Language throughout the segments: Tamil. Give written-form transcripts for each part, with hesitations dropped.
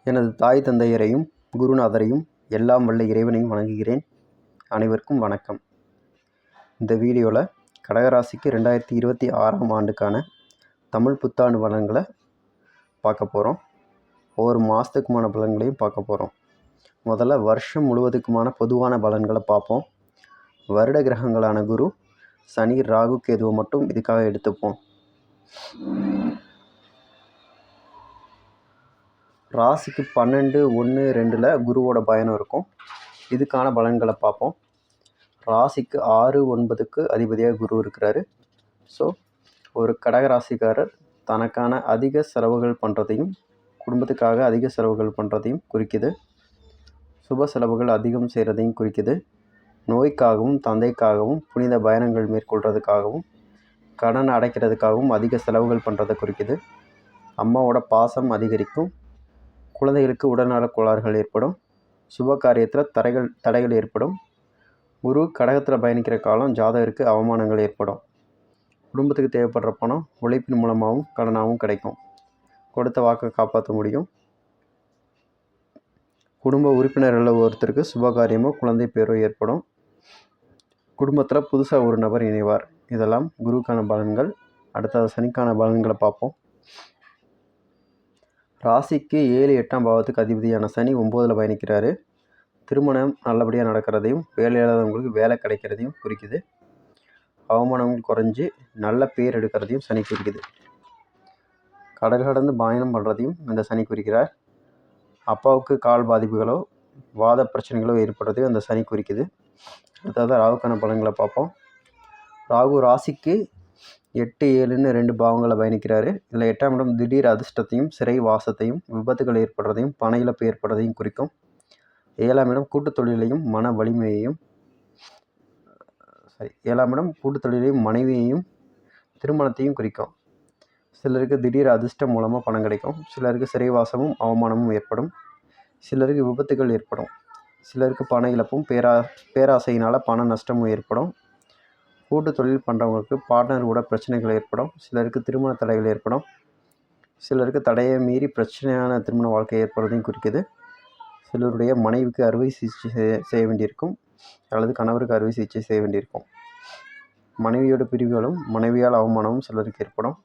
எனது தாய் தந்தையரையும் குருநாதரையும் எல்லாம் வல்ல இறைவனையும் வணங்குகிறேன். அனைவருக்கும் வணக்கம். இந்த வீடியோவில் கடகராசிக்கு 2026ஆம் ஆண்டுக்கான தமிழ் புத்தாண்டு பலன்களை பார்க்க போகிறோம். ஒவ்வொரு மாதத்துக்குமான பலன்களையும் பார்க்க போகிறோம். முதல்ல வருஷம் முழுவதுக்குமான பொதுவான பலன்களை பார்ப்போம். வருட கிரகங்களான குரு, சனி, ராகு, கேதுவை மட்டும் இதுக்காக எடுத்துப்போம். ராசிக்கு 12, 1, 2 குருவோட பயணம் இருக்கும். இதுக்கான பலன்களை பார்ப்போம். ராசிக்கு 6, 9க்கு அதிபதியாக குரு இருக்கிறாரு. ஸோ ஒரு கடகராசிக்காரர் தனக்கான அதிக செலவுகள் பண்ணுறதையும் குடும்பத்துக்காக அதிக செலவுகள் பண்ணுறதையும் குறிக்குது. சுப செலவுகள் அதிகம் செய்கிறதையும் குறிக்குது. நோய்க்காகவும் தந்தைக்காகவும் புனித பயணங்கள் மேற்கொள்கிறதுக்காகவும் கடன் அடைக்கிறதுக்காகவும் அதிக செலவுகள் பண்ணுறதை குறிக்குது. அம்மாவோட பாசம் அதிகரிக்கும். குழந்தைகளுக்கு உடல்நலக் கோளாறுகள் ஏற்படும். சுப காரியத்தில் தடைகள் ஏற்படும். குரு கடகத்தில் பயணிக்கிற காலம் ஜாதகருக்கு அவமானங்கள் ஏற்படும். குடும்பத்துக்கு தேவைப்படுற பணம் உழைப்பின் மூலமாகவும் கடனாகவும் கிடைக்கும். கொடுத்த வாக்கை காப்பாற்ற முடியும். குடும்ப உறுப்பினர்களில் ஒருத்தருக்கு சுபகாரியமோ குழந்தை பேரோ ஏற்படும். குடும்பத்தில் புதுசாக ஒரு நபர் இணைவார். இதெல்லாம் குருவுக்கான பலன்கள். அடுத்தது சனிக்கான பலன்களை பார்ப்போம். ராசிக்கு 7, 8ஆம் பாவத்துக்கு அதிபதியான சனி 9ல் பயணிக்கிறாரு. திருமணம் நல்லபடியாக நடக்கிறதையும் வேலை இல்லாதவங்களுக்கு வேலை கிடைக்கிறதையும் குறிக்குது. அவமானங்கள் குறைஞ்சி நல்ல பேர் எடுக்கிறதையும் சனி குறிக்குது. கடல் கடந்து பயணம் பண்ணுறதையும் இந்த சனி குறிக்கிறார். அப்பாவுக்கு கால் பாதிப்புகளோ வாத பிரச்சனைகளோ ஏற்படுறதையும் அந்த சனி குறிக்குது. அடுத்தது ராகுக்கான பலன்களை பார்ப்போம். ராகு ராசிக்கு 8, 7ன்னு 2 பாவங்களை பயணிக்கிறாரு. இதில் 8ஆம் இடம் திடீர் அதிர்ஷ்டத்தையும் சிறை வாசத்தையும் விபத்துகள் ஏற்படுறதையும் பண இழப்பு ஏற்படுறதையும் குறிக்கும். 7ஆம் இடம் கூட்டுத் தொழிலையும் மன வலிமையையும் 7ஆம் இடம் கூட்டுத் தொழிலையும் மனைவியையும் திருமணத்தையும் குறிக்கும். சிலருக்கு திடீர் அதிர்ஷ்டம் மூலமாக பணம் கிடைக்கும். சிலருக்கு சிறைவாசமும் அவமானமும் ஏற்படும். சிலருக்கு விபத்துகள் ஏற்படும். சிலருக்கு பண இழப்பும் பேராசையினால் பண நஷ்டமும் ஏற்படும். கூட்டு தொழில் பண்ணுறவங்களுக்கு பார்ட்னர் கூட பிரச்சனைகள் ஏற்படும். சிலருக்கு திருமண தடைகள் ஏற்படும். சிலருக்கு தடையை மீறி பிரச்சனையான திருமண வாழ்க்கை ஏற்படுறதையும் குறிக்குது. சிலருடைய மனைவிக்கு அறுவை சிகிச்சை செய்ய வேண்டியிருக்கும் அல்லது கணவருக்கு அறுவை சிகிச்சை செய்ய வேண்டியிருக்கும். மனைவியோட பிரிவுகளும் மனைவியால் அவமானமும் சிலருக்கு ஏற்படும்.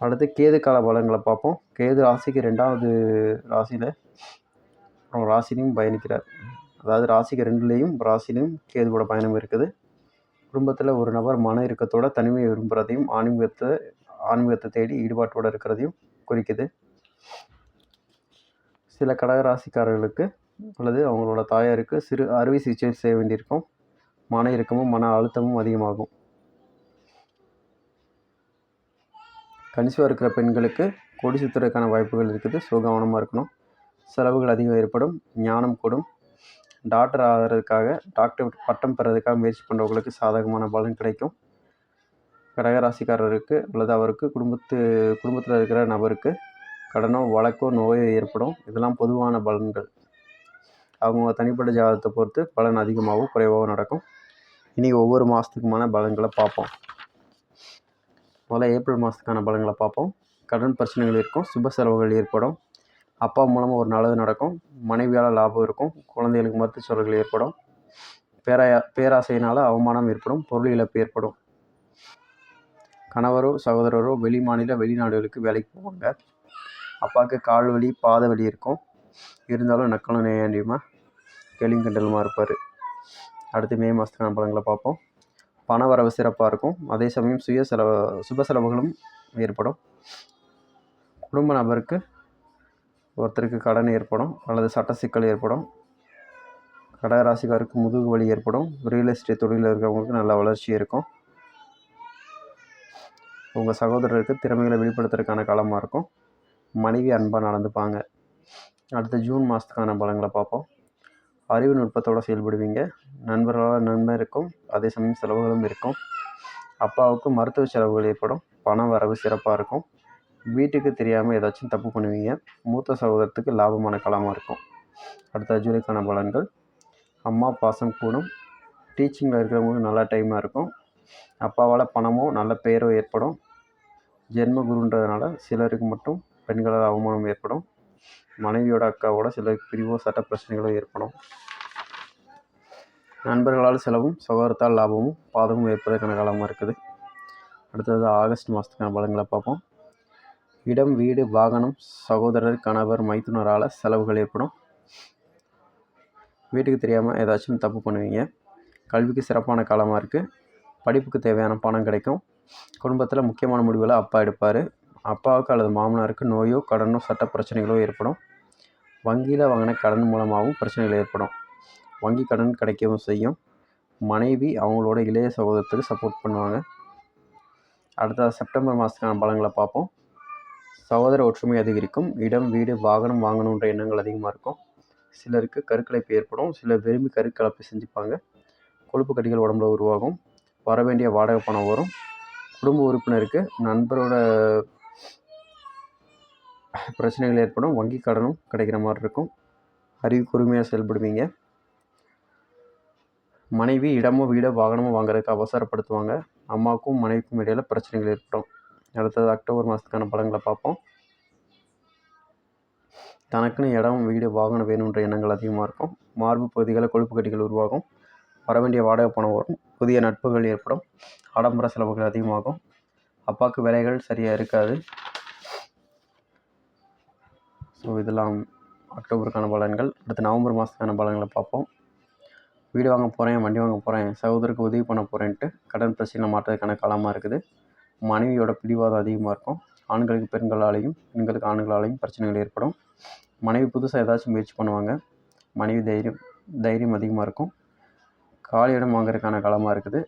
அடுத்து கேது கால பலன்களை பார்ப்போம். கேது ராசிக்கு 2வது ராசியில் ராசிலையும் பயணிக்கிறார். அதாவது ராசிக்கு 2லேயும் ராசிலையும் கேதுவோட பயணம் இருக்குது. குடும்பத்தில் ஒரு நபர் மன இறுக்கத்தோட தனிமையை விரும்புகிறதையும் ஆன்மீகத்தை தேடி ஈடுபாட்டோடு இருக்கிறதையும் குறிக்குது. சில கடகராசிக்காரர்களுக்கு அல்லது அவங்களோட தாயாருக்கு சிறு அறுவை சிகிச்சை செய்ய வேண்டியிருக்கும். மன இறுக்கமும் மன அழுத்தமும் அதிகமாகும். கன்சீவாக இருக்கிற பெண்களுக்கு கொடி சுற்றுறதுக்கான வாய்ப்புகள் இருக்குது. ஸோ கவனமாக இருக்கணும். செலவுகள் அதிகம் ஏற்படும். ஞானம் கூடும். டாக்டர் ஆகிறதுக்காக டாக்டர் பட்டம் பெறதுக்காக முயற்சி பண்ணுறவங்களுக்கு சாதகமான பலன் கிடைக்கும். கடகராசிக்காரருக்கு அல்லது அவருக்கு குடும்பத்தில் இருக்கிற நபருக்கு கடனோ வழக்கோ நோயோ ஏற்படும். இதெல்லாம் பொதுவான பலன்கள். அவங்க தனிப்பட்ட ஜாதகத்தை பொறுத்து பலன் அதிகமாகவும் குறைவாகவும் நடக்கும். இனி ஒவ்வொரு மாதத்துக்குமான பலன்களை பார்ப்போம். முதல்ல ஏப்ரல் மாதத்துக்கான பலன்களை பார்ப்போம். கடன் பிரச்சனைகள் இருக்கும். சுப செலவுகள் ஏற்படும். அப்பா மூலமாக ஒரு நல்லது நடக்கும். மனைவியால் லாபம் இருக்கும். குழந்தைகளுக்கு மருத்துவ செலவுகள் ஏற்படும். பேராசையினால் அவமானம் ஏற்படும். பொருள் இழப்பு ஏற்படும். கணவரோ சகோதரரோ வெளிநாடுகளுக்கு வேலைக்கு போவாங்க. அப்பாவுக்கு கால் வலி பாத வலி இருக்கும். இருந்தாலும் நக்கலும் நேண்டியுமா கேள்வி கண்டலுமா இருப்பார். அடுத்து மே மாதத்துக்கான பலன்களை பார்ப்போம். பண வரவு சிறப்பாக இருக்கும். அதே சமயம் சுப செலவுகளும் ஏற்படும். குடும்ப நபருக்கு ஒருத்தருக்கு கடன் ஏற்படும் அல்லது சட்ட சிக்கல் ஏற்படும். கடகராசிக்காருக்கு முதுகு வலி ஏற்படும். ரியல் எஸ்டேட் தொழிலில் இருக்கிறவங்களுக்கு நல்ல வளர்ச்சி இருக்கும். உங்கள் சகோதரருக்கு திறமைகளை வெளிப்படுத்துறதுக்கான காலமாக இருக்கும். மனைவி அன்பாக நடந்துப்பாங்க. அடுத்த ஜூன் மாதத்துக்கான பலன்களை பார்ப்போம். அறிவு நுட்பத்தோடு செயல்படுவீங்க. நண்பர்களால் நன்மை இருக்கும். அதே சமயம் செலவுகளும் இருக்கும். அப்பாவுக்கு மருத்துவ செலவுகள் ஏற்படும். பண வரவு சிறப்பாக இருக்கும். வீட்டுக்கு தெரியாமல் ஏதாச்சும் தப்பு பண்ணுவீங்க. மூத்த சகோதரத்துக்கு லாபமான காலமாக இருக்கும். அடுத்த ஜூலைக்கான பலன்கள். அம்மா பாசம் கூடும். டீச்சிங்கில் இருக்கிறவங்களுக்கு நல்ல டைமாக இருக்கும். அப்பாவால் பணமோ நல்ல பெயரோ ஏற்படும். ஜென்ம குருன்றதுனால சிலருக்கு மட்டும் பெண்களால் அவமானம் ஏற்படும். மனைவியோட அக்காவோட சில பிரிவோ சட்ட பிரச்சனைகளோ ஏற்படும். நண்பர்களால் செலவும் சகோதரத்தால் லாபமும் பாதமும் ஏற்பதற்கான காலமாக இருக்குது. அடுத்தது ஆகஸ்ட் மாதத்துக்கான பலன்களை பார்ப்போம். இடம், வீடு, வாகனம், சகோதரர், கணவர், மைத்துனரால் செலவுகள் ஏற்படும். வீட்டுக்கு தெரியாமல் ஏதாச்சும் தப்பு பண்ணுவீங்க. கல்விக்கு சிறப்பான காலமாக இருக்குது. படிப்புக்கு தேவையான பணம் கிடைக்கும். குடும்பத்தில் முக்கியமான முடிவுகளை அப்பா எடுப்பார். அப்பாவுக்கு அல்லது மாமனாருக்கு நோயோ கடனோ சட்ட பிரச்சனைகளோ ஏற்படும். வங்கியில் வாங்கின கடன் மூலமாகவும் பிரச்சனைகள் ஏற்படும். வங்கி கடன் கிடைக்கவும் செய்யும். மனைவி அவங்களோட இளைய சகோதரத்துக்கு சப்போர்ட் பண்ணுவாங்க. அடுத்த செப்டம்பர் மாதத்துக்கான பலன்களை பார்ப்போம். சகோதர ஒற்றுமை அதிகரிக்கும். இடம், வீடு, வாகனம் வாங்கணுன்ற எண்ணங்கள் அதிகமாக இருக்கும். சிலருக்கு கருக்கலைப்பு ஏற்படும். சிலர் விரும்பி கருக்கலைப்பு செஞ்சுப்பாங்க. கொழுப்பு கட்டிகள் உடம்புல உருவாகும். வர வேண்டிய வாடகை பணம் வரும். குடும்ப உறுப்பினருக்கு நண்பரோட பிரச்சனைகள் ஏற்படும். வங்கி கடனும் கிடைக்கிற மாதிரி இருக்கும். அறிவு கூர்மையாக செயல்படுவீங்க. மனைவி இடமோ வீடோ வாகனமோ வாங்குறதுக்கு அவசரப்படுத்துவாங்க. அம்மாவுக்கும் மனைவிக்கும் இடையில் பிரச்சனைகள் ஏற்படும். அடுத்தது அக்டோபர் மாதத்துக்கான பலன்களை பார்ப்போம். தனக்குன்னு இடம், வீடு, வாகனம் வேணுன்ற எண்ணங்கள் அதிகமாக இருக்கும். மார்பு பகுதிகளில் கொழுப்பு கட்டிகள் உருவாகும். வர வேண்டிய வாடகை பணம் வரும். புதிய நட்புகள் ஏற்படும். ஆடம்பர செலவுகள் அதிகமாகும். அப்பாவுக்கு வேலைகள் சரியாக இருக்காது. ஸோ இதெல்லாம் அக்டோபருக்கான பலன்கள். அடுத்து நவம்பர் மாதத்துக்கான பலன்களை பார்ப்போம். வீடு வாங்க போகிறேன், வண்டி வாங்க போகிறேன், சகோதரருக்கு உதவி பண்ண போகிறேன்ட்டு கடன் பிரச்சனை மாற்றதுக்கான காலமாக இருக்குது. மனைவியோட பிடிவாதம் அதிகமாக இருக்கும். ஆண்களுக்கு பெண்களாலேயும் பெண்களுக்கு ஆண்களாலேயும் பிரச்சனைகள் ஏற்படும். மனைவி புதுசாக ஏதாச்சும் முயற்சி பண்ணுவாங்க. மனைவி தைரியம் அதிகமாக இருக்கும். காலி இடம் வாங்குறதுக்கான காலமாக இருக்குது.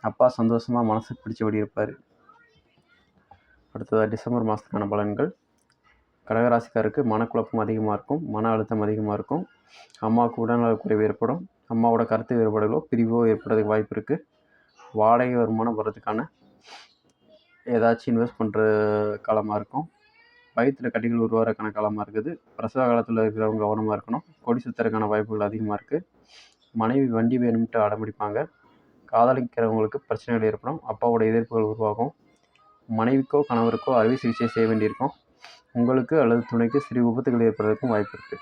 அப்பா சந்தோஷமாக மனசுக்கு பிடிச்சபடி இருப்பார். அடுத்ததாக டிசம்பர் மாதத்துக்கான பலன்கள். கடகராசிக்காருக்கு மனக்குழப்பம் அதிகமாக இருக்கும். மன அழுத்தம் அதிகமாக இருக்கும். அம்மாவுக்கு உடல்நல குறைவு ஏற்படும். அம்மாவோட கருத்து வேறுபாடுகளோ பிரிவோ ஏற்படுறதுக்கு வாய்ப்பு இருக்குது. வாடகை வருமானம் வர்றதுக்கான ஏதாச்சும் இன்வெஸ்ட் பண்ணுற காலமாக இருக்கும். வயிற்றில் கட்டிகள் உருவாகிறதுக்கான காலமாக இருக்குது. பிரசவ காலத்தில் இருக்கிறவங்க கவனமாக இருக்கணும். கொடி சுற்றுறதுக்கான வாய்ப்புகள் அதிகமாக இருக்குது. மனைவி வண்டி வேணும்ட்டு அடம்பிடிப்பாங்க. காதலிக்கிறவங்களுக்கு பிரச்சனைகள் ஏற்படும். அப்பாவோட எதிர்ப்புகள் உருவாகும். மனைவிக்கோ கணவருக்கோ அறுவை சிகிச்சை செய்ய வேண்டியிருக்கும். உங்களுக்கு அல்லது துணைக்கு சிறு விபத்துகள் ஏற்படுறதுக்கும் வாய்ப்பு இருக்குது.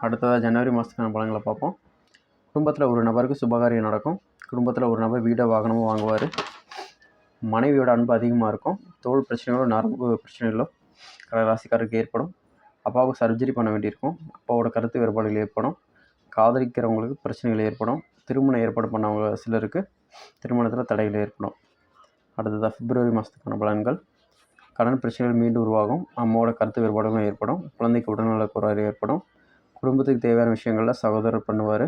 அடுத்ததாக ஜனவரி மாதத்துக்கான பலன்களை பார்ப்போம். குடும்பத்தில் ஒரு நபருக்கு சுபகாரியம் நடக்கும். குடும்பத்தில் ஒரு நபர் வீடோ வாகனமோ வாங்குவார். மனைவியோட அன்பு அதிகமாக இருக்கும். தோல் பிரச்சனைகளோ நரம்பு பிரச்சனைகளோ கடகராசிக்காரருக்கு ஏற்படும். அப்பாவுக்கு சர்ஜரி பண்ண வேண்டியிருக்கும். அப்பாவோட கருத்து வேறுபாடுகள் ஏற்படும். காதலிக்கிறவங்களுக்கு பிரச்சனைகள் ஏற்படும். திருமணம் ஏற்பாடு பண்ணவங்க சிலருக்கு திருமணத்தில் தடைகள் ஏற்படும். அடுத்ததாக பிப்ரவரி மாதத்துக்கான பலன்கள். கடன் பிரச்சனைகள் மீண்டும் உருவாகும். அம்மாவோட கருத்து வேறுபாடுகளும் ஏற்படும். குழந்தைக்கு உடல்நல குறைவு ஏற்படும். குடும்பத்துக்கு தேவையான விஷயங்களில் சகோதரர் பண்ணுவார்.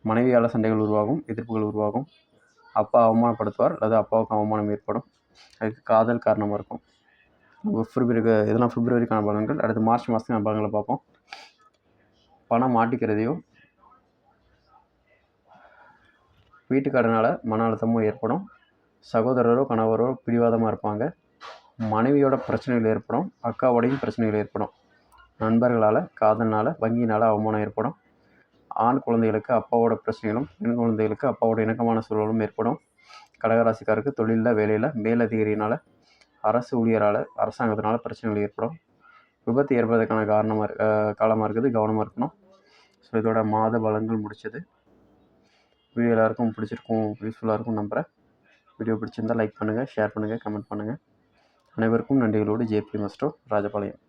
மனைவியால் சண்டைகள் உருவாகும். எதிர்ப்புகள் உருவாகும். அப்பா அவமானப்படுத்துவார் அல்லது அப்பாவுக்கு அவமானம் ஏற்படும். அதுக்கு காதல் காரணமாக இருக்கும். இதெல்லாம் பிப்ரவரிக்கான பலன்கள். அடுத்து மார்ச் மாதத்துக்கான பலன்களை பார்ப்போம். பணம் மாட்டிக்கிறதையோ வீட்டுக்காரனால் மன அழுத்தமோ ஏற்படும். சகோதரரோ கணவரோ பிடிவாதமாக இருப்பாங்க. மனைவியோட பிரச்சனைகள் ஏற்படும். அக்காவோடையும் பிரச்சனைகள் ஏற்படும். நண்பர்களால் காதல்னால் வங்கியினால் அவமானம் ஏற்படும். ஆண் குழந்தைகளுக்கு அப்பாவோட பிரச்சனைகளும் பெண் குழந்தைகளுக்கு அப்பாவோட இணக்கமான சூழலும் ஏற்படும். கடகராசிக்காருக்கு தொழிலில் வேலையில் மேலதிகாரியினால் அரசு ஊழியரால் அரசாங்கத்தினால் பிரச்சனைகள் ஏற்படும். விபத்து ஏற்படுவதற்கான காலமாக இருக்குது. கவனமாக இருக்கணும். ஸோ இதோட மாத பலன்கள் முடிச்சது. வீடியோ எல்லாருக்கும் பிடிச்சிருக்கும், யூஸ்ஃபுல்லாக இருக்கும் நம்புகிறேன். வீடியோ பிடிச்சிருந்தால் லைக் பண்ணுங்கள், ஷேர் பண்ணுங்கள், கமெண்ட் பண்ணுங்கள். அனைவருக்கும் நன்றிகளோடு ஜேபி மஸ்டோ, ராஜபாளையம்.